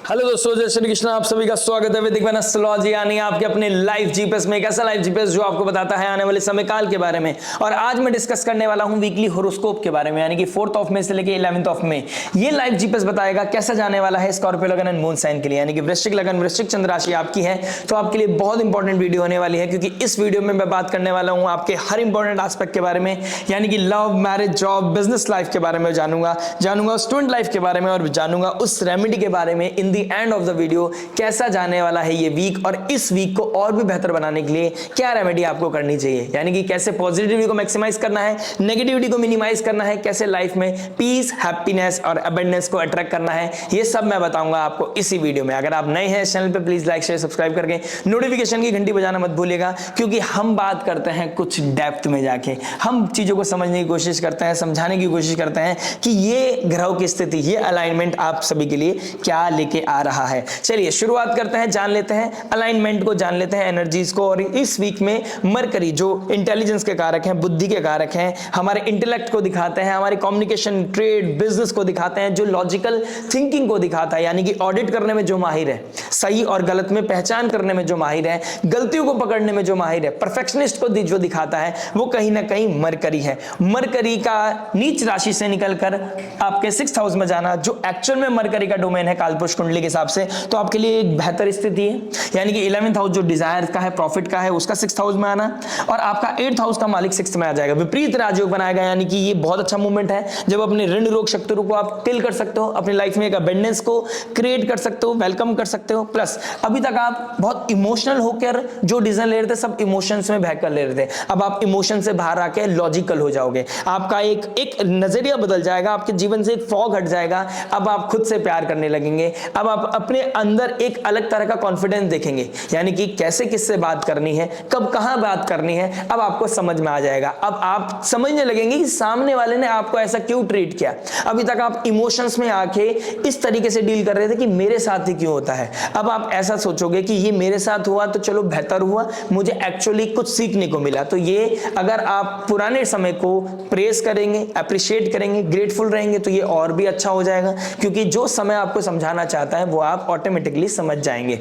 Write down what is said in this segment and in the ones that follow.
Hello दोस्तों, जय श्री कृष्ण। आप सभी का स्वागत है वैदिक एस्ट्रोलॉजी यानी आपके अपने लाइव जीपीएस में। एक ऐसा लाइव जीपीएस जो आपको बताता है आने वाले समय काल के बारे में। और आज मैं डिस्कस करने वाला हूं वीकली होरोस्कोप के बारे में, यानी कि 4th ऑफ मई से लेकर 11th ऑफ मई। ये लाइव जीपीएस बताएगा कैसा जाने वाला है स्कॉर्पियो लगन एंड मून साइन के लिए, यानी कि वृश्चिक लगन वृश्चिक चंद्र राशि आपकी है तो आपके लिए बहुत इंपॉर्टेंट वीडियो होने वाली है, क्योंकि इस वीडियो में मैं बात करने वाला हूं आपके हर इंपॉर्टेंट एस्पेक्ट के बारे में, यानी कि love, marriage, job, business life के बारे में जानूंगा स्टूडेंट लाइफ के बारे में, और जानूंगा उस रेमेडी के बारे में in the end of the video कैसा जाने वाला है ये वीक, और इस वीक को और भी बेहतर बनाने के लिए क्या रेमेडी आपको करनी चाहिए, यानी कि कैसे पॉजिटिविटी को मैक्सिमाइज करना है, नेगेटिविटी को मिनिमाइज करना है, कैसे लाइफ में पीस, हैप्पीनेस और अबंडेंस को अट्रैक्ट करना है। ये सब मैं बताऊंगा आपको इसी वीडियो में। अगर आप नए हैं चैनल पे प्लीज लाइक शेयर सब्सक्राइब करके नोटिफिकेशन की घंटी बजाना मत भूलिएगा, क्योंकि हम बात करते हैं कुछ डेप्थ में जाके, हम चीजों को समझने की कोशिश करते हैं, समझाने की कोशिश करते हैं कि ये ग्रहों की स्थिति, ये अलाइनमेंट आप सभी के लिए क्या लेके आ रहा है। चलिए शुरुआत करते हैं, जान लेते हैं अलाइनमेंट को, जान लेते हैं एनर्जीज को। और इस वीक में मरकरी जो इंटेलिजेंस के कारक हैं, बुद्धि के कारक हैं, हमारे इंटेलेक्ट को दिखाते हैं, हमारे कम्युनिकेशन, ट्रेड, बिजनेस को दिखाते हैं, जो लॉजिकल थिंकिंग को दिखाता है, यानी कि ऑडिट करने में जो माहिर है, सही और गलत में पहचान करने में जो माहिर है, गलतियों को पकड़ने में जो माहिर है, परफेक्शनिस्ट को जो दिखाता है, वो कहीं ना कहीं मरकरी है। मरकरी का नीच राशि से निकलकर आपके 6th हाउस में जाना, जो एक्चुअल में मरकरी का डोमेन है कालपुरुष कुंडली के हिसाब से, तो आपके लिए एक बेहतर स्थिति है। यानी कि 11th हाउस जो डिजायर का है, प्रॉफिट का है, उसका 6th हाउस में आना, और आपका 8th हाउस का मालिक 6th में आ जाएगा। विपरीत राजयोग बनाएगा, यानी कि ये बहुत अच्छा मूवमेंट है जब अपने ऋण रोग शत्रु को आप टिल कर सकते हो, अपनी लाइफ में एक अबंडेंस को क्रिएट कर सकते हो, वेलकम कर सकते हो। प्लस अभी तक आप बहुत इमोशनल होकर जो डिसीजन ले रहे थे, सब इमोशंस में बहकर ले रहे थे, अब आप इमोशन से बाहर आके लॉजिकल हो जाओगे। आपका एक नजरिया बदल जाएगा, आपके जीवन से एक फॉग हट जाएगा। अब आप खुद से प्यार करने लगेंगे, अब आप अपने अंदर एक अलग तरह का कॉन्फिडेंस देखेंगे, यानी कि कैसे किससे बात करनी है, कब कहां बात करनी है, अब आपको समझ में आ जाएगा। अब आप समझने लगेंगे कि सामने वाले ने आपको ऐसा क्यों ट्रीट किया। अभी तक आप इमोशंस में आके इस तरीके से डील कर रहे थे कि मेरे साथ ही क्यों होता है, अब आप ऐसा सोचोगे कि ये मेरे साथ हुआ तो चलो बेहतर हुआ, मुझे एक्चुअली कुछ सीखने को मिला। तो ये अगर आप पुराने समय को प्रेस करेंगे, अप्रिशिएट करेंगे, ग्रेटफुल रहेंगे, तो ये और भी अच्छा हो जाएगा, क्योंकि जो समय आपको समझाना चाहता है वो आप ऑटोमेटिकली समझ जाएंगे।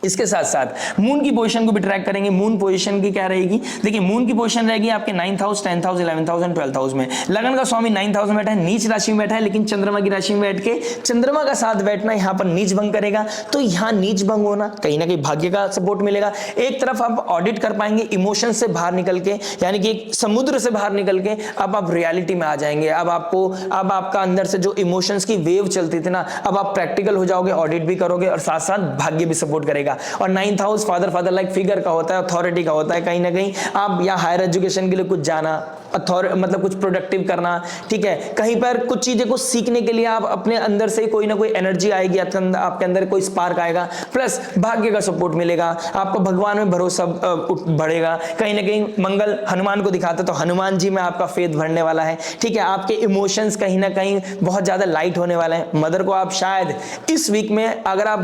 इसके साथ साथ मून की पोजीशन को भी ट्रैक करेंगे। मून पोजीशन की क्या रहेगी, देखिए मून की पोजीशन रहेगी आपके 9th house, 10th house, 11th house and 12th house में। लगन का स्वामी 9th हाउस में बैठा है, नीच राशि में बैठा है, लेकिन चंद्रमा की राशि में बैठ के चंद्रमा का साथ बैठना यहाँ पर नीच भंग करेगा। तो यहाँ नीच भंग होना कहीं ना कहीं भाग्य का सपोर्ट मिलेगा। एक तरफ आप ऑडिट कर पाएंगे इमोशन से बाहर निकल के, यानी कि एक समुद्र से बाहर निकल के अब आप रियलिटी में आ जाएंगे। अब आपका अंदर से जो इमोशंस की वेव चलती थी ना, अब आप प्रैक्टिकल हो जाओगे, ऑडिट भी करोगे और साथ साथ भाग्य भी सपोर्ट करेगा। और 9th house father like figure का होता है, अथॉरिटी का होता है। कहीं ना कहीं आप या हायर एजुकेशन के लिए कुछ जाना, मतलब कुछ प्रोडक्टिव करना, ठीक है, कहीं पर कुछ चीजें को सीखने के लिए आप अपने अंदर से कोई ना कोई एनर्जी आएगी, आपके अंदर कोई स्पार्क आएगा, प्लस भाग्य का सपोर्ट मिलेगा, आपको भगवान में भरोसा बढ़ेगा। कहीं ना कहीं मंगल हनुमान को दिखाता है, तो हनुमान जी में आपका फेथ बढ़ने वाला है, ठीक है। आपके इमोशंस कहीं ना कहीं बहुत ज्यादा लाइट होने वाले हैं। मदर को आप शायद इस वीक में, अगर आप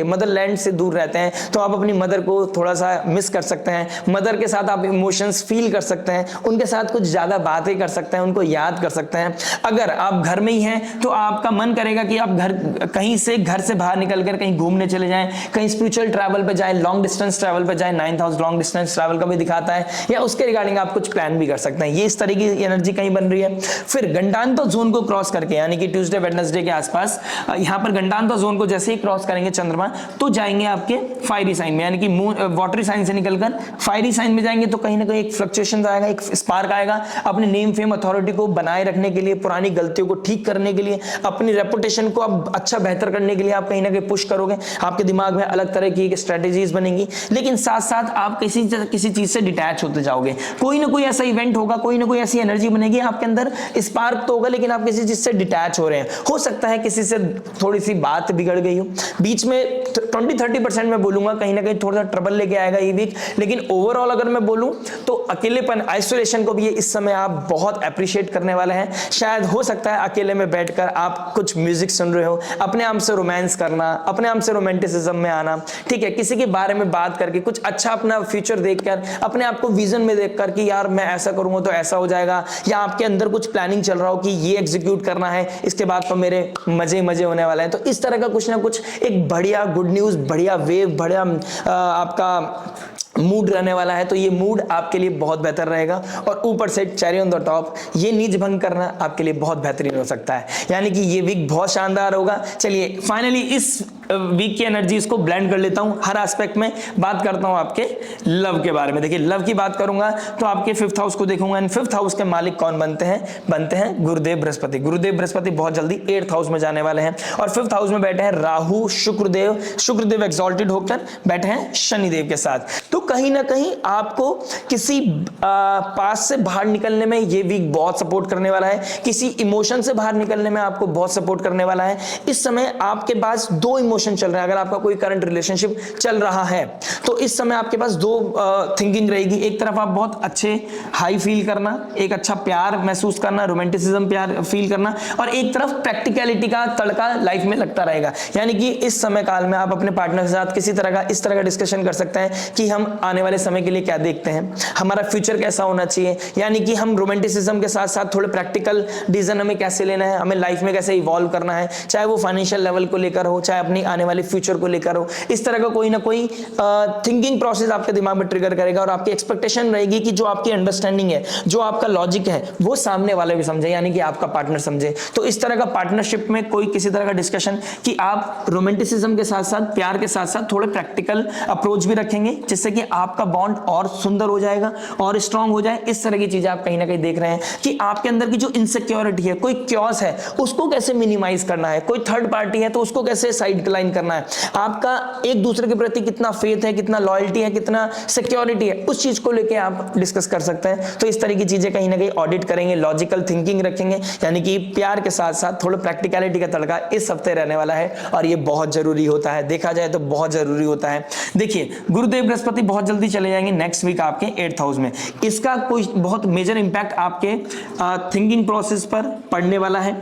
मदरलैंड से दूर रहते हैं, तो आप अपनी मदर को थोड़ा सा मिस कर सकते हैं। मदर के साथ आप इमोशंस फील कर सकते हैं, उनके साथ कुछ ज्यादा बातें कर सकते हैं, उनको याद कर सकते हैं। अगर आप घर में ही हैं तो आपका मन करेगा कि आप घर से बाहर निकलकर कहीं घूमने चले जाएं, कहीं स्पिरिचुअल ट्रैवल पे जाएं, लॉन्ग डिस्टेंस ट्रैवल पे जाएं। 9th house long distance travel का भी दिखाता है, या उसके रिगार्डिंग आप कुछ प्लान भी कर सकते हैं। ये इस तरह की एनर्जी कहीं बन रही है। फिर गंडांतो जोन को क्रॉस करके, यानी कि ट्यूसडे वेडनेसडे के आसपास, यहाँ पर गंडांतो जोन को जैसे ही क्रॉस करेंगे चंद्रमा, तो जाएंगे आपके फायरी साइन में, यानी कि वाटरी साइन से निकलकर फायरी साइन में जाएंगे। तो कहीं ना कहीं एक फ्लक्चुएशन आएगा, एक स्पार्क आएगा। अपने नेम फेम अथॉरिटी को बनाए रखने के लिए, पुरानी गलतियों को ठीक करने के लिए, अपनी रेपुटेशन को अब अच्छा बेहतर करने के लिए आप कहीं ना कहीं पुश करोगे। आपके दिमाग में अलग तरह की स्ट्रेटेजीज बनेंगी, लेकिन साथ साथ आप किसी चीज से डिटैच होते जाओगे। कोई ना कोई ऐसा इवेंट होगा, कोई ना कोई ऐसी एनर्जी बनेगी, आपके अंदर स्पार्क तो होगा, लेकिन आप किसी चीज से डिटैच हो रहे हैं। हो सकता है किसी से थोड़ी सी बात बिगड़ गई हो, बीच में 20-30% मैं बोलूंगा कहीं ना कहीं थोड़ा सा ट्रबल लेके आएगा ये वीक, लेकिन ओवरऑल अगर मैं बोलूं तो अकेलेपन, आइसोलेशन को भी ये इस समय आप बहुत अप्रिशिएट करने वाले हैं। शायद हो सकता है अकेले में बैठकर आप कुछ म्यूजिक सुन रहे हो, अपने आप से रोमांस करना, अपने आप से रोमांटिसिज्म में आना, ठीक है, किसी के बारे में बात करके कुछ अच्छा अपना फ्यूचर देखकर, अपने आप को विजन में देखकर कि यार मैं ऐसा करूंगा तो ऐसा हो जाएगा, या आपके अंदर कुछ प्लानिंग चल रहा हो कि ये एग्जीक्यूट करना है, इसके बाद तो मेरे मजे मजे होने वाले हैं। तो इस तरह का कुछ ना कुछ एक बढ़िया गुड न्यूज, बढ़िया वेव, बढ़िया आपका मूड रहने वाला है। तो ये मूड आपके लिए बहुत बेहतर रहेगा, और ऊपर से चेरी ऑन द टॉप ये नीच भंग करना आपके लिए बहुत बेहतरीन हो सकता है, यानी कि ये वीक बहुत शानदार होगा। चलिए फाइनली इस वीक की एनर्जीज को ब्लेंड कर लेता हूं हर एस्पेक्ट में। बात करता हूं आपके लव के बारे में। देखिए लव की बात करूंगा तो आपके 5th हाउस को देखूंगा, एंड 5th हाउस के मालिक कौन बनते हैं गुरुदेव बृहस्पति। गुरुदेव बृहस्पति बहुत जल्दी 8th हाउस में जाने वाले हैं, और 5th हाउस में बैठे हैं राहु शुक्रदेव एक्सॉल्टेड होकर बैठे हैं शनिदेव के साथ। तो कहीं ना कहीं आपको किसी पास से बाहर निकलने में ये वीक बहुत सपोर्ट करने वाला है, किसी इमोशन से बाहर निकलने में आपको बहुत सपोर्ट करने वाला है। इस समय आपके पास दो इमोशन चल रहा है। अगर आपका कोई करंट रिलेशनशिप चल रहा है तो इस समय आपके पास दो थिंकिंग रहेगी। एक तरफ आप बहुत अच्छे हाई फील करना, एक अच्छा प्यार महसूस करना, रोमांटिसिज्म प्यार फील करना, और एक तरफ प्रैक्टिकलिटी का तड़का लाइफ में लगता रहेगा। यानी कि इस समय काल में आप अपने पार्टनर के साथ किसी तरह का इस तरह का डिस्कशन कर सकते हैं कि हम आने वाले समय के लिए क्या देखते हैं, हमारा फ्यूचर कैसा होना चाहिए, यानी कि हम रोमांटिसिज्म के साथ साथ थोड़े प्रैक्टिकल डिसीजन हमें कैसे लेना है, हमें लाइफ में कैसे इवॉल्व करना है, चाहे वो फाइनेंशियल लेवल को लेकर हो, चाहे अपनी आने वाले फ्यूचर को लेकर हो। इस तरह का कोई ना कोई थिंकिंग प्रोसेस आपके दिमाग में ट्रिगर करेगा, और आपकी एक्सपेक्टेशन रहेगी कि जो आपकी अंडरस्टैंडिंग है, जो आपका लॉजिक है, वो सामने वाले भी समझे, यानी कि आपका पार्टनर समझे। तो इस तरह का पार्टनरशिप में कोई किसी तरह का डिस्कशन कि आप रोमांटिसिज्म के साथ साथ, प्यार के साथ साथ थोड़े प्रैक्टिकल अप्रोच भी रखेंगे, जिससे कि आपका बॉन्ड और सुंदर हो जाएगा और स्ट्रांग हो जाए। इस तरह की चीजें आप कहीं ना कहीं देख रहे हैं कि आपके अंदर की जो इनसिक्योरिटी है, कोई क्योस है, उसको कैसे मिनिमाइज करना है, कोई थर्ड पार्टी है तो उसको कैसे साइड लाइन करना है, आपका एक दूसरे के प्रति कितना फेथ है, कितना लॉयल्टी है, कितना सिक्योरिटी है, उस चीज को लेके आप डिस्कस कर सकते हैं। तो इस तरह की चीजें कहीं ना कहीं ऑडिट करेंगे, लॉजिकल थिंकिंग रखेंगे, यानी कि प्यार के साथ साथ थोड़ा प्रैक्टिकलिटी का तड़का इस हफ्ते रहने वाला है, और ये बहुत जरूरी होता है, देखा जाए तो बहुत जरूरी होता है। देखिए गुरुदेव बृहस्पति बहुत जल्दी चले जाएंगे नेक्स्ट वीक आपके 8th हाउस में। इसका कोई बहुत मेजर इंपैक्ट आपके थिंकिंग प्रोसेस पर पड़ने वाला है,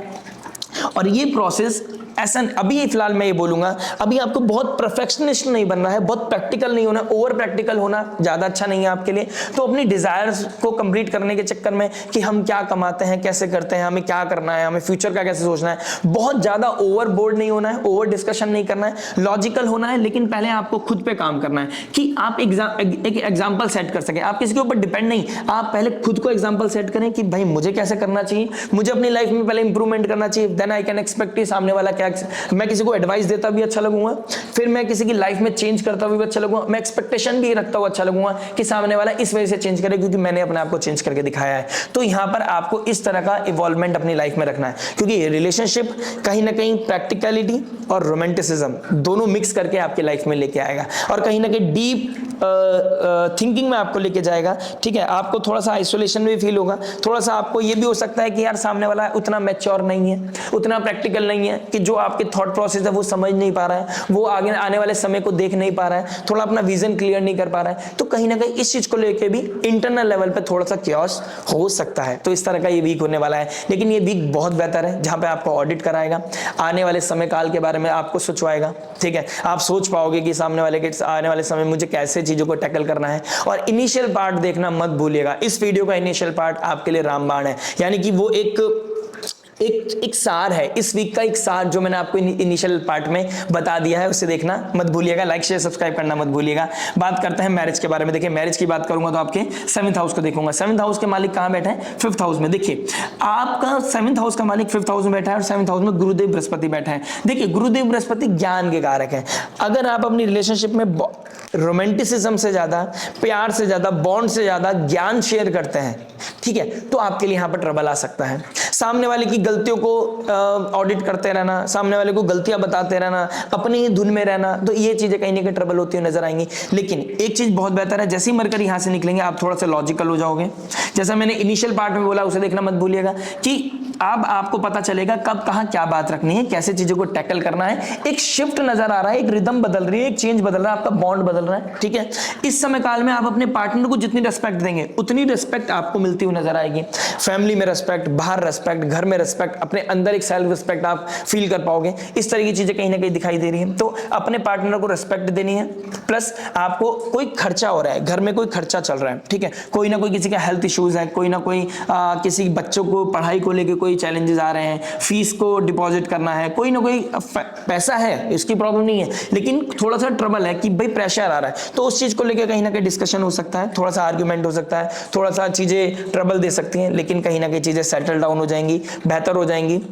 और ये प्रोसेस ऐसा अभी फिलहाल मैं ये बोलूंगा, अभी आपको बहुत परफेक्शनिस्ट नहीं बनना है, बहुत प्रैक्टिकल नहीं होना, ओवर प्रैक्टिकल होना ज्यादा अच्छा नहीं है आपके लिए। तो अपनी डिजायर्स को कंप्लीट करने के चक्कर में कि हम क्या कमाते हैं, कैसे करते हैं, हमें क्या करना है, हमें फ्यूचर का कैसे सोचना है, बहुत ज्यादा ओवर बोर्ड नहीं होना है, ओवर डिस्कशन नहीं करना है, लॉजिकल होना है। लेकिन पहले आपको खुद पे काम करना है कि आप एक एग्जाम्पल सेट कर सकें। आप किसी के ऊपर डिपेंड नहीं, आप पहले खुद को एग्जाम्पल सेट करें कि भाई मुझे कैसे करना चाहिए, मुझे अपनी लाइफ में पहले इंप्रूवमेंट करना चाहिए, देन आई कैन एक्सपेक्ट सामने वाला क्या, मैं किसी को एडवाइस देता भी अच्छा लगूंगा, फिर मैं किसी की लाइफ में चेंज करता भी अच्छा लगूंगा, मैं एक्सपेक्टेशन भी रखता हुआ अच्छा लगूंगा कि सामने वाला इस वजह से चेंज करे क्योंकि मैंने अपने आप को चेंज करके दिखाया है। तो यहां पर आपको इस तरह का इवॉल्वमेंट अपनी लाइफ में रखना है, क्योंकि रिलेशनशिप कहीं ना कहीं प्रैक्टिकलिटी और रोमांटिसिज्म दोनों मिक्स करके आपकी लाइफ में लेके आएगा, और कहीं ना कहीं डीप थिंकिंग में आपको लेके जाएगा। ठीक है, आपको थोड़ा सा आइसोलेशन भी फील होगा, थोड़ा सा आपको ये भी हो सकता है कि यार सामने वाला उतना मैच्योर नहीं है, उतना प्रैक्टिकल नहीं है कि जो आपके थॉट प्रोसेस है वो समझ नहीं पा रहा है, वो आगे आने वाले समय को देख नहीं पा रहा है, थोड़ा अपना विजन क्लियर नहीं कर पा रहा है। तो कहीं ना कहीं इस चीज को लेके भी इंटरनल लेवल पे थोड़ा सा क्योस हो सकता है। तो इस तरह का ये वीक होने वाला है, लेकिन ये वीक बहुत बेहतर है, जहां पे आपको ऑडिट कराएगा, आने वाले समय काल के बारे में आपको सोचवाएगा। ठीक है, आप सोच पाओगे कि सामने वाले के आने वाले समय मुझे कैसे चीजों को टैकल करना है। और इनिशियल पार्ट देखना मत भूलिएगा, इस वीडियो का इनिशियल पार्ट आपके लिए रामबाण है, यानी कि वो एक सार है, इस वीक का एक सार जो मैंने आपको इनिशियल पार्ट में बता दिया है, उसे देखना मत भूलिएगा, लाइक शेयर सब्सक्राइब करना मत भूलिएगा। बात करते हैं मैरिज के बारे में। देखिए मैरिज की बात करूंगा तो आपके 7th हाउस को देखूंगा। 7th हाउस के मालिक कहां बैठे हैं? 5th हाउस में। देखिए आपका 7th हाउस का मालिक 5th हाउस में बैठा है, और 7th हाउस में गुरुदेव बृहस्पति बैठा है। देखिए गुरुदेव बृहस्पति ज्ञान के कारक है। अगर आप अपनी रिलेशनशिप में रोमांटिसिज्म से ज्यादा, प्यार से ज्यादा, बॉन्ड से ज्यादा ज्ञान शेयर करते हैं, ठीक है, तो आपके लिए यहां पर ट्रबल आ सकता है। सामने वाले की गलतियों को ऑडिट करते रहना, सामने वाले को गलतियां बताते रहना, अपनी ही धुन में रहना, तो ये चीजें कहीं ना कहीं ट्रबल होती हुई नजर आएंगी। लेकिन एक चीज बहुत बेहतर है, जैसे ही मरकर यहां से निकलेंगे आप थोड़ा सा लॉजिकल हो जाओगे। जैसा मैंने इनिशियल पार्ट में बोला उसे देखना मत भूलिएगा कि अब आपको पता चलेगा कब कहां क्या बात रखनी है, कैसे चीजों को टैकल करना है। एक शिफ्ट नजर आ रहा है, एक रिदम बदल रही है, एक चेंज बदल रहा है, आपका बॉन्ड बदल रहा है। ठीक है, इस समय काल में आप अपने पार्टनर को जितनी रिस्पेक्ट देंगे उतनी रिस्पेक्ट आपको मिलती हुई नजर आएगी। फैमिली में रिस्पेक्ट, बाहर रिस्पेक्ट, घर में रिस्पेक्ट, अपने अंदर एक सेल्फ रिस्पेक्ट आप फील कर पाओगे। इस तरह की चीजें कहीं ना कहीं दिखाई दे रही है। तो अपने पार्टनर को रिस्पेक्ट देनी है, प्लस आपको कोई खर्चा हो रहा है, घर में कोई खर्चा चल रहा है, ठीक है, कोई ना कोई किसी का हेल्थ इश्यूज है, कोई ना कोई किसी बच्चों को पढ़ाई को लेकर कोई चैलेंजेस आ रहे हैं, फीस को डिपॉजिट करना है, कोई ना कोई पैसा है, इसकी प्रॉब्लम नहीं है, लेकिन थोड़ा सा ट्रबल है कि भाई प्रेशर आ रहा है, तो उस चीज को लेकर कहीं ना कहीं डिस्कशन हो सकता है, थोड़ा सा आर्ग्यूमेंट हो सकता है, थोड़ा सा चीजें ट्रबल दे सकती हैं, लेकिन कहीं ना कहीं चीजें सेटल डाउन हो जाएंगी, बेहतर हो जाएंगी।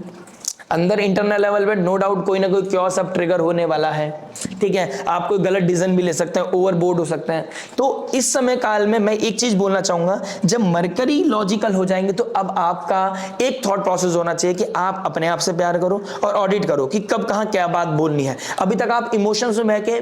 अंदर इंटरनल लेवल पे नो डाउट कोई ना कोई क्योस अब ट्रिगर होने वाला है। ठीक है, आप कोई गलत डिसीजन भी ले सकते हैं, ओवरबोर्ड हो सकते हैं। तो इस समय काल में मैं एक चीज बोलना चाहूंगा, जब मरकरी लॉजिकल हो जाएंगे तो अब आपका एक थॉट प्रोसेस होना चाहिए कि आप अपने आप से प्यार करो और ऑडिट करो कि कब कहां क्या बात बोलनी है। अभी तक आप इमोशंस में बह के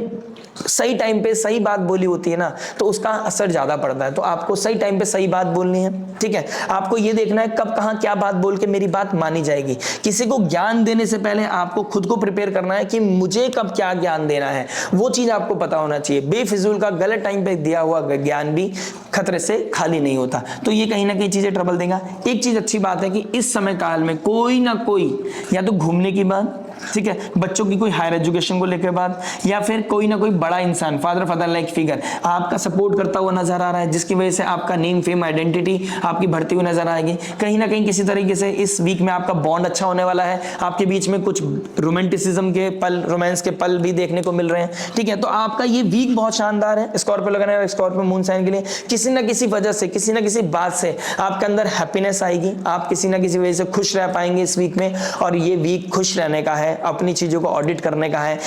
सही टाइम पे सही बात बोली होती है ना, तो उसका असर ज्यादा पड़ता है। तो आपको सही टाइम पे सही बात बोलनी है। ठीक है, आपको ये देखना है कब कहां क्या बात बोल के मेरी बात मानी जाएगी। किसी को ज्ञान देने से पहले आपको खुद को प्रिपेयर करना है कि मुझे कब क्या ज्ञान देना है, वो चीज आपको पता होना चाहिए। बेफिजूल का गलत टाइम पे दिया हुआ ज्ञान भी खतरे से खाली नहीं होता। तो ये कहीं ना कहीं चीजें ट्रबल देगा। एक चीज अच्छी बात है कि इस समय काल में कोई ना कोई या तो घूमने की बात, ठीक है, बच्चों की कोई हायर एजुकेशन को लेकर बात, या फिर कोई ना कोई बड़ा इंसान, फादर लाइक फिगर आपका सपोर्ट करता हुआ नजर आ रहा है, जिसकी वजह से आपका नेम फेम आइडेंटिटी आपकी बढ़ती हुई नजर आएगी। कहीं ना कहीं किसी तरीके से इस वीक में आपका बॉन्ड अच्छा होने वाला है, आपके बीच में कुछ रोमांटिसिज्म के पल, रोमांस के पल भी देखने को मिल रहे हैं। ठीक है, तो आपका ये वीक बहुत शानदार है स्कॉर्पियो लगाने वाले स्कॉर्पियो मून साइन के लिए। किसी ना किसी वजह से, किसी ना किसी बात से आपके अंदर हैप्पीनेस आएगी, आप किसी ना किसी वजह से खुश रह पाएंगे इस वीक में। और ये वीक खुश रहने का है, अपनी चीजों को ऑडिट करने का है,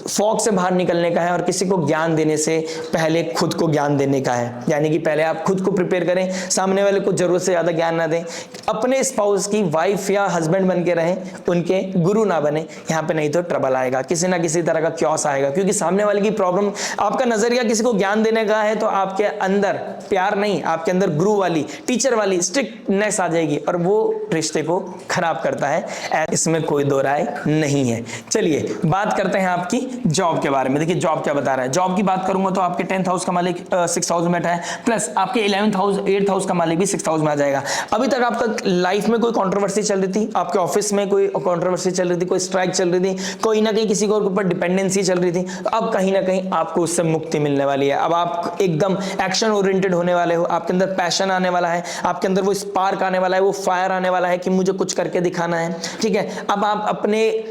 फॉग से बाहर निकलने का है, और किसी को ज्ञान देने से पहले खुद को ज्ञान देने का है। यानी कि पहले आप खुद को प्रिपेयर करें, सामने वाले को जरूरत से ज्यादा ज्ञान ना दें, अपने स्पाउस की वाइफ या हस्बैंड बन के रहें, उनके गुरु ना बने यहाँ पे, नहीं तो ट्रबल आएगा, किसी ना किसी तरह का क्योस आएगा। क्योंकि सामने वाले की प्रॉब्लम, आपका नजरिया किसी को ज्ञान देने का है तो आपके अंदर प्यार नहीं, आपके अंदर गुरु वाली, टीचर वाली स्ट्रिक्टनेस आ जाएगी, और वो रिश्ते को खराब करता है, इसमें कोई दो राय नहीं है। चलिए बात करते हैं आपकी जॉब के बारे में। देखिए जॉब क्या बता रहा है। जॉब की बात करूंगा तो आपके 10th हाउस का मालिक 6th हाउस में बैठा है, प्लस आपके 11th हाउस 8th हाउस का मालिक भी 6th हाउस में आ जाएगा। अभी तक आपका लाइफ में कोई कंट्रोवर्सी चल रही थी, आपके ऑफिस में कोई कंट्रोवर्सी चल रही थी, कोई स्ट्राइक चल रही थी, कोई ना कहीं किसी के ऊपर डिपेंडेंसी चल रही थी, अब कहीं ना कहीं आपको उससे मुक्ति मिलने वाली है। अब आप एकदम एक्शन ओरिएंटेड होने वाले हो, आपके अंदर पैशन आने वाला है, आपके अंदर वो स्पार्क आने वाला है, वो फायर आने वाला है कि मुझे कुछ करके दिखाना है। ठीक है, अब आप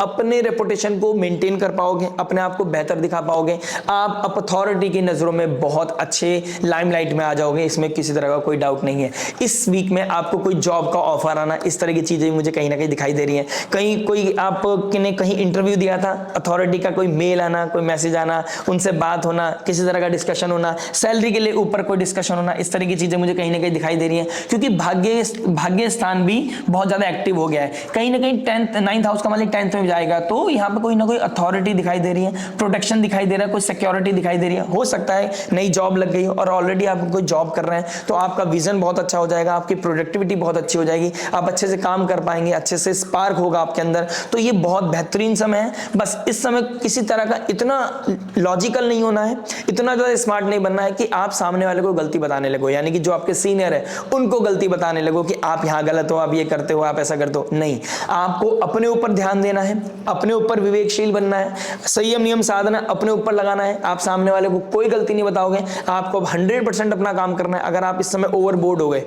अपने रेपुटेशन को मेंटेन कर पाओगे, अपने आप को बेहतर दिखा पाओगे, आप अथॉरिटी की नजरों में बहुत अच्छे लाइमलाइट में आ जाओगे, इसमें किसी तरह का कोई डाउट नहीं है। इस वीक में आपको कोई जॉब का ऑफर आना, इस तरह की चीजें मुझे कहीं ना कहीं दिखाई दे रही हैं। कहीं कोई आपने कहीं इंटरव्यू दिया था, अथॉरिटी का कोई मेल आना, कोई मैसेज आना, उनसे बात होना, किसी तरह का डिस्कशन होना, सैलरी के लिए ऊपर कोई डिस्कशन होना, इस तरह की चीजें मुझे कहीं ना कहीं दिखाई दे रही हैं। क्योंकि भाग्य स्थान भी बहुत ज्यादा एक्टिव हो गया है, कहीं ना कहीं 9th हाउस का मालिक 10th में जाएगा, तो यहाँ पे कोई ना कोई अथॉरिटी दिखाई दे रही है, प्रोटेक्शन दिखाई दे रहा है, कोई सिक्योरिटी दिखाई दे रही है। हो सकता है नई जॉब लग गई और ऑलरेडी आप कोई जॉब कर रहे हैं, तो आपका विजन बहुत अच्छा हो जाएगा, आपकी प्रोडक्टिविटी बहुत अच्छी हो जाएगी, आप अच्छे से काम कर पाएंगे, अच्छे से स्पार्क होगा आपके अंदर। तो ये बहुत बेहतरीन समय है। बस इस समय किसी तरह का इतना लॉजिकल नहीं होना है, इतना ज्यादा स्मार्ट नहीं बनना है कि आप सामने वाले को गलती बताने लगो, यानी कि जो आपके सीनियर है उनको गलती बताने लगो कि आप यहाँ गलत हो, आप ये करते हो, आप ऐसा करते हो। नहीं, आपको अपने ऊपर ध्यान देना है, अपने ऊपर विवेकशील बनना है, संयम नियम साधना अपने ऊपर लगाना है। आप सामने वाले को कोई गलती नहीं बताओगे, आपको 100% अपना काम करना है। अगर आप इस समय ओवरबोर्ड हो गए,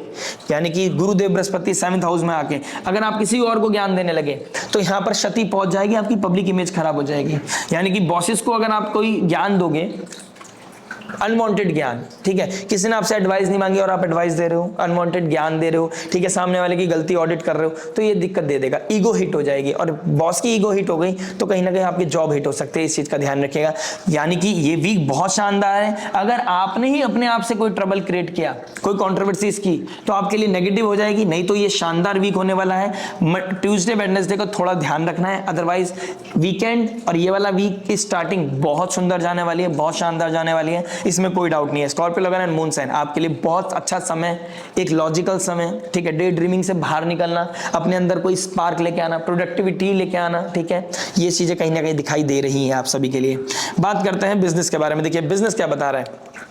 यानी कि गुरुदेव बृहस्पति 7th हाउस में आके अगर आप किसी और को ज्ञान देने लगे, तो यहां पर क्षति पहुंच जाएगी, आपकी पब्लिक इमेज खराब हो जाएगी। यानी कि बॉसेस को अगर आप कोई ज्ञान दोगे, अनवांटेड ज्ञान, ठीक है, किसी ने आपसे एडवाइस नहीं मांगी और आप एडवाइस दे रहे हो, अनवांटेड ज्ञान दे रहे हो, ठीक है, सामने वाले की गलती ऑडिट कर रहे हो, तो ये दिक्कत दे देगा, ईगो हिट हो जाएगी। और बॉस की ईगो हिट हो गई तो कहीं ना कहीं आपकी जॉब हिट हो सकती है, इस चीज का ध्यान रखिएगा। यानी कि ये वीक बहुत शानदार है। अगर आपने ही अपने आप से कोई ट्रबल क्रिएट किया, कोई कॉन्ट्रोवर्सीज की, तो आपके लिए नेगेटिव हो जाएगी, नहीं तो ये शानदार वीक होने वाला है। ट्यूसडे वेडनेसडे का थोड़ा ध्यान रखना है, अदरवाइज वीकेंड और ये वाला वीक की स्टार्टिंग बहुत सुंदर जाने वाली है, बहुत शानदार जाने वाली है। इसमें कोई डाउट नहीं है। स्कॉर्पियो लगन एंड मून साइन आपके लिए बहुत अच्छा समय, एक लॉजिकल समय, ठीक है। डे ड्रीमिंग से बाहर निकलना, अपने अंदर कोई स्पार्क लेके आना, प्रोडक्टिविटी लेके आना, ठीक है, ये चीजें कहीं ना कहीं दिखाई दे रही हैं आप सभी के लिए। बात करते हैं बिजनेस के बारे में। देखिए बिजनेस क्या बता रहा है।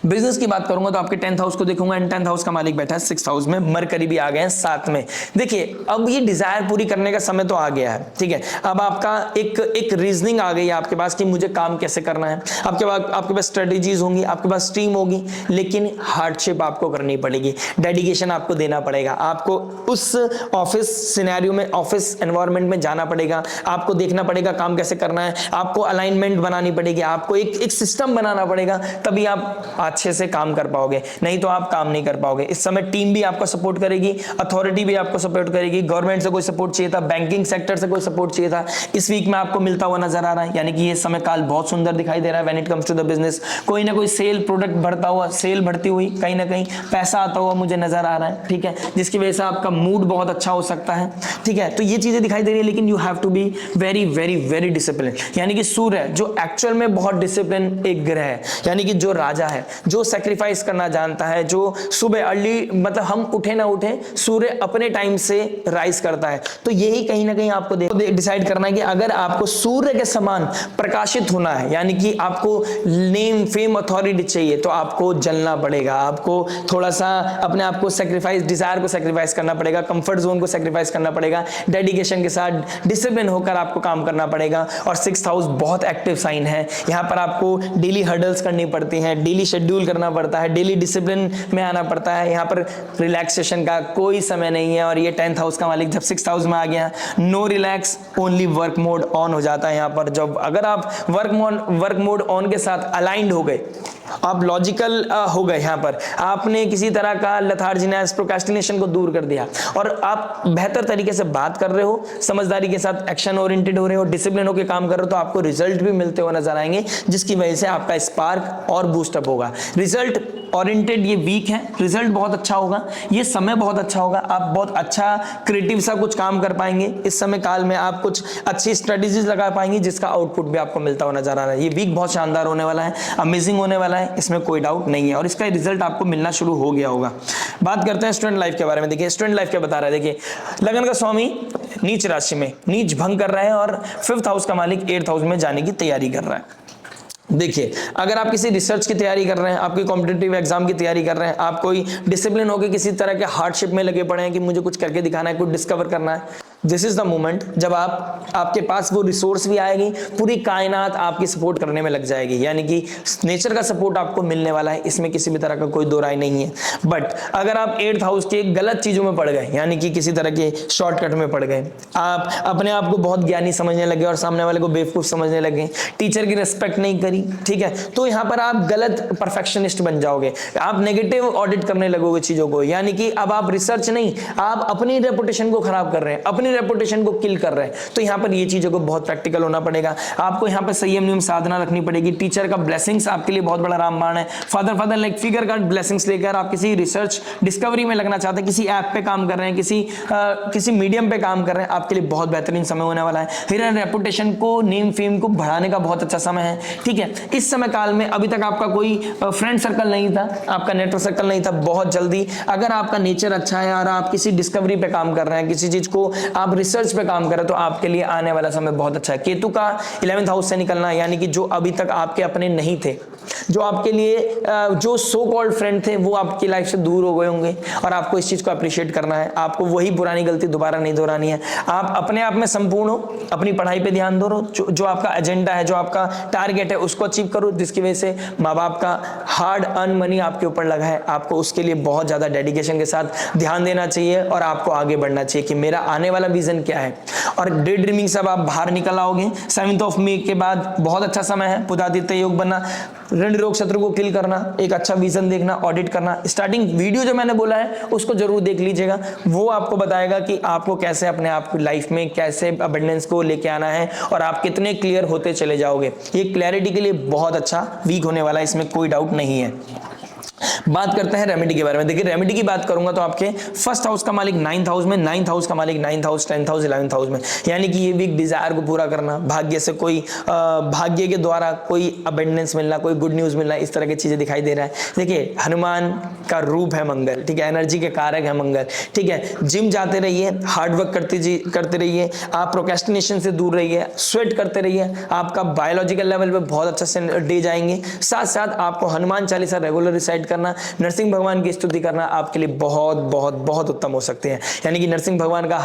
बिजनेस की बात करूंगा तो आपके 10th हाउस को देखूंगा एंड 10th हाउस का मालिक बैठा है 6th हाउस में, मरकरी भी आ गए हैं साथ में। देखिए अब ये डिजायर पूरी करने का समय तो आ गया है, ठीक है। अब आपका एक रीजनिंग आ गई है आपके पास कि मुझे काम कैसे करना है। आपके पास स्ट्रेटेजीज होंगी, आपके पास टीम होगी, लेकिन हार्डशिप आपको करनी पड़ेगी, डेडिकेशन आपको देना पड़ेगा, आपको उस ऑफिस सिनेरियो में, ऑफिस एनवायरनमेंट में जाना पड़ेगा, आपको देखना पड़ेगा काम कैसे करना है, आपको अलाइनमेंट बनानी पड़ेगी, आपको एक सिस्टम बनाना पड़ेगा, तभी आप अच्छे से काम कर पाओगे, नहीं तो आप काम नहीं कर पाओगे। इस समय टीम भी आपको सपोर्ट करेगी, अथॉरिटी भी आपको सपोर्ट करेगी, गवर्नमेंट से कोई सपोर्ट चाहिए था, बैंकिंग सेक्टर से कोई सपोर्ट चाहिए था, इस वीक में आपको मिलता हुआ नजर आ रहा है। यानी कि ये समय काल बहुत सुंदर दिखाई दे रहा है when it comes to the business. कोई ना कोई सेल प्रोडक्ट बढ़ता हुआ, सेल बढ़ती हुई, कहीं ना कहीं पैसा आता हुआ मुझे नजर आ रहा है, ठीक है, जिसकी वजह से आपका मूड बहुत अच्छा हो सकता है, ठीक है। तो ये चीजें दिखाई दे रही है, लेकिन you have to be very very very discipline. यानी कि सूर्य जो एक्चुअल में बहुत डिसिप्लिन एक ग्रह है, यानी कि जो राजा है, जो सैक्रिफाइस करना जानता है, जो सुबह अर्ली, मतलब हम उठे ना उठे, सूर्य अपने टाइम से राइज करता है। तो यही कहीं ना कहीं आपको डिसाइड करना है कि अगर आपको सूर्य के समान प्रकाशित होना है, यानी कि आपको नेम फेम अथॉरिटी चाहिए, तो आपको जलना पड़ेगा, आपको थोड़ा सा अपने आप को सैक्रिफाइस, डिजायर को सैक्रिफाइस करना पड़ेगा, कंफर्ट जोन को सैक्रिफाइस करना पड़ेगा, डेडिकेशन के साथ डिसिप्लिन होकर आपको काम करना पड़ेगा। और 6th हाउस बहुत एक्टिव साइन है, यहां पर आपको डेली हर्डल्स करनी पड़ती हैं, डेली शेड्यूल करना पड़ता है, डेली डिसिप्लिन में आना पड़ता है। यहाँ पर रिलैक्सेशन का कोई समय नहीं है। और ये 10th हाउस का मालिक जब 6th हाउस में आ गया, no relax, only work mode on हो जाता है यहाँ पर। जब अगर आप वर्क मोड ऑन के साथ अलाइंड हो गए, आप लॉजिकल हो गए, यहाँ पर आपने किसी तरह का लेथार्जीनेस, प्रोक्रेस्टिनेशन को दूर कर दिया और आप बेहतर तरीके से बात कर रहे हो, समझदारी के साथ एक्शन ओरिएंटेड हो रहे हो, डिसिप्लिन होकर काम कर रहे हो, तो आपको रिजल्ट भी मिलते हुए नजर आएंगे, जिसकी वजह से आपका स्पार्क और बूस्टअप होगा। रिजल्ट ओरिएंटेड ये वीक है, रिजल्ट बहुत अच्छा होगा, ये समय बहुत अच्छा होगा, आप बहुत अच्छा क्रिएटिव सा कुछ काम कर पाएंगे। इस समय काल में आप कुछ अच्छी स्ट्रेटेजीज लगा पाएंगे, जिसका आउटपुट भी आपको मिलता हुआ नजर आ रहा है। ये वीक बहुत शानदार होने वाला है, अमेजिंग होने वाला है, इसमें कोई डाउट नहीं है, और इसका रिजल्ट आपको मिलना शुरू हो गया होगा। बात करते हैं स्टूडेंट लाइफ के बारे में। देखिए स्टूडेंट लाइफ क्या बता रहा है। देखिए लगन का स्वामी नीच राशि में नीच भंग कर रहा है और 5th हाउस का मालिक 8th हाउस में जाने की तैयारी कर रहा है। देखिए अगर आप किसी रिसर्च की तैयारी कर रहे हैं, आपकी कॉम्पिटिटिव एग्जाम की तैयारी कर रहे हैं, आप कोई डिसिप्लिन होकर किसी तरह के हार्डशिप में लगे पड़े हैं कि मुझे कुछ करके दिखाना है, कुछ डिस्कवर करना है, दिस इज द मोमेंट जब आपके पास वो रिसोर्स भी आएगी, पूरी कायनात आपकी सपोर्ट करने में लग जाएगी, यानी कि नेचर का सपोर्ट आपको मिलने वाला है, इसमें किसी भी तरह का कोई दो राय नहीं है। बट अगर आप 8th हाउस के गलत चीजों में पड़ गए, यानी कि किसी तरह के शॉर्टकट में पड़ गए, आप अपने आप को बहुत ज्ञानी समझने लगे और सामने वाले को बेवकूफ समझने लगे, टीचर की रिस्पेक्ट नहीं करी, ठीक है, तो यहाँ पर आप गलत परफेक्शनिस्ट बन जाओगे, आप नेगेटिव ऑडिट करने लगोगे चीजों को, यानी कि अब आप रिसर्च नहीं, आप अपनी रेपुटेशन को खराब कर रहे हैं, अपनी रेपुटेशन को किल कर रहे हैं। तो यहाँ पर ये चीजों को बहुत प्रैक्टिकल होना पड़ेगा, आपको यहाँ पर संयम नियम साधना रखनी पड़ेगी। टीचर का ब्लेसिंग्स आपके लिए बहुत बड़ा रामबाण है। फादर लाइक फिगर का ब्लेसिंग्स लेकर आप किसी रिसर्च डिस्कवरी में लगना चाहते हैं, किसी ऐप पे काम कर रहे हैं, किसी मीडियम पे काम कर रहे हैं, आपके लिए बहुत बेहतरीन समय होने वाला है। हिडन रेपुटेशन को, नेम फेम को बढ़ाने का बहुत अच्छा समय है, ठीक है। इस समय काल में अभी तक आपका कोई फ्रेंड सर्कल नहीं था, आपका नेटवर्क सर्कल नहीं था, बहुत जल्दी अगर आपका नेचर अच्छा है और आप किसी डिस्कवरी पे काम कर रहे हैं, किसी चीज को आप रिसर्च पे काम कर रहे हैं, तो आपके लिए आने वाला समय बहुत अच्छा है। केतु का 11th हाउस से निकलना, यानी कि जो अभी तक आपके अपने नहीं थे, जो आपके लिए जो सो कॉल्ड फ्रेंड थे, वो आपकी लाइफ से दूर हो गए होंगे और आपको इस चीज को अप्रिशिएट करना है। आपको वही पुरानी गलती दोबारा नहीं दोहरानी है। आप अपने आप में संपूर्ण हो, अपनी पढ़ाई पे ध्यान दो, जो आपका एजेंडा है, जो आपका टारगेट है, उसको अचीव करो, जिसकी वजह से माँ बाप का हार्ड अर्न मनी आपके ऊपर लगा है, आपको उसके लिए बहुत ज्यादा डेडिकेशन के साथ ध्यान देना चाहिए और आपको आगे बढ़ना चाहिए कि मेरा आने वाला विजन क्या है। और डे ड्रीमिंग से अब आप बाहर निकल आओगे। 7th ऑफ मई के बाद बहुत अच्छा समय है, बुधादित्य योग बनना, ऋण रोग शत्रु को किल करना, एक अच्छा विजन देखना, ऑडिट करना। स्टार्टिंग वीडियो जो मैंने बोला है उसको जरूर देख लीजिएगा, वो आपको बताएगा कि आपको कैसे अपने आप की लाइफ में कैसे अबंडेंस को लेके आना है और आप कितने क्लियर होते चले जाओगे। ये क्लैरिटी के लिए बहुत अच्छा वीक होने वाला है, इसमें कोई डाउट नहीं है। बात करते हैं रेमेडी के बारे में। देखिए रेमेडी की बात करूंगा तो आपके फर्स्ट हाउस का मालिक 9th हाउस में, 9th हाउस का मालिक 9th house, 10th house, 11th house में, यानी कि ये वीक डिजायर को पूरा करना, भाग्य से कोई भाग्य के द्वारा कोई अबेंडेंस मिलना, कोई गुड न्यूज मिलना, इस तरह की चीजें दिखाई दे रहा है। देखिए हनुमान का रूप है मंगल, ठीक है, एनर्जी के कारक है मंगल, ठीक है। जिम जाते रहिए, हार्डवर्क करते रहिए, आप प्रोक्रेस्टिनेशन से दूर रहिए, स्वेट करते रहिए, आपका बायोलॉजिकल लेवल पे बहुत अच्छा से डे जाएंगे। साथ साथ आपको हनुमान चालीसा रेगुलर रिसाइट करना, नरसिंह भगवान की स्तुति करना आपके लिए बहुत बहुत बहुत उत्तम हो सकते हैं। यानी कि नरसिंह भगवान का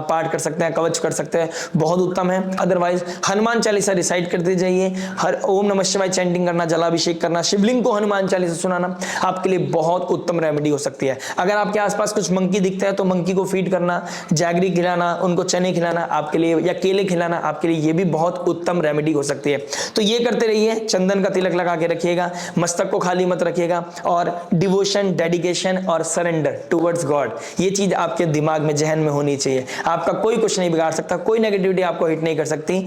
पाठ कर सकते हैं, कवच कर सकते हैं, बहुत उत्तम है। अदरवाइज हनुमान चालीसा रिसाइट करते जाइए, हर ओम नमः शिवाय चैंटिंग करना, जलाभिषेक करना, शिवलिंग को हनुमान चालीसा सुनाना आपके लिए बहुत उत्तम रेमेडी हो सकती है। अगर आपके आसपास कुछ मंकी दिखता है तो मंकी को फीड करना, जैगरी खिलाना, उनको चने खिलाना आपके लिए, या केले खिलाना आपके लिए, ये भी बहुत उत्तम रेमेडी हो सकती है। तो ये करते रहिए, चंदन का तिलक लगा के रखिएगा, मस्तक को खाली मत रखिएगा, और डिवोशन, डेडिकेशन और सरेंडर टुवर्ड्स गॉड, ये चीज आपके दिमाग में, जहन में होनी चाहिए। आपका कोई कुछ नहीं बिगाड़ सकता, कोई नेगेटिविटी आपको हिट नहीं कर सकती।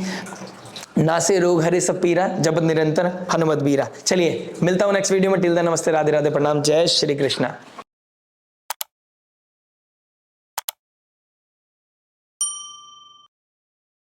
नासे रोग हरे सब पीरा, जपत निरंतर हनुमत बीरा। चलिए मिलता हूं नेक्स्ट वीडियो में। टिल देन नमस्ते, राधे राधे, प्रणाम, जय श्री कृष्णा।